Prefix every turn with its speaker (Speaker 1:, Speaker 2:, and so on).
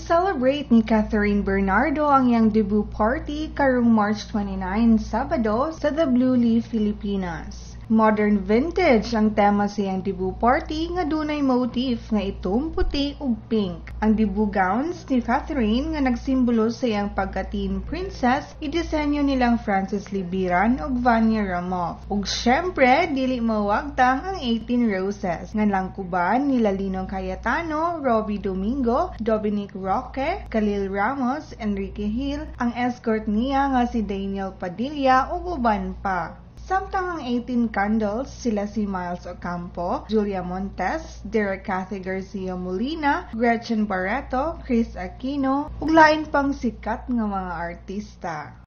Speaker 1: Gi-celebrate ni Catherine Bernardo ang iyang debut party karong March 29, Sabado sa The Blue Leaf, Filipinas. Modern vintage ang tema sa iyang debut party nga dunay motif nga itom, puti ug pink. Ang debut gowns ni Catherine nga nagsimbolo sa iyang pagka-teen princess idisenyo nilang Francis Libiran ug Vanya Ramov. Ug syempre dili mawagtang ang 18 Roses nga langkuban nila Linong Cayetano, Robbie Domingo, Dominic Roque, Khalil Ramos, Enrique Hill, ang escort niya nga si Daniel Padilla ug uban pa. Samtang ang 18 candles sila si Miles Ocampo, Julia Montes, Derek Cathy Garcia Molina, Gretchen Barreto, Chris Aquino, ug lain pang sikat nga mga artista.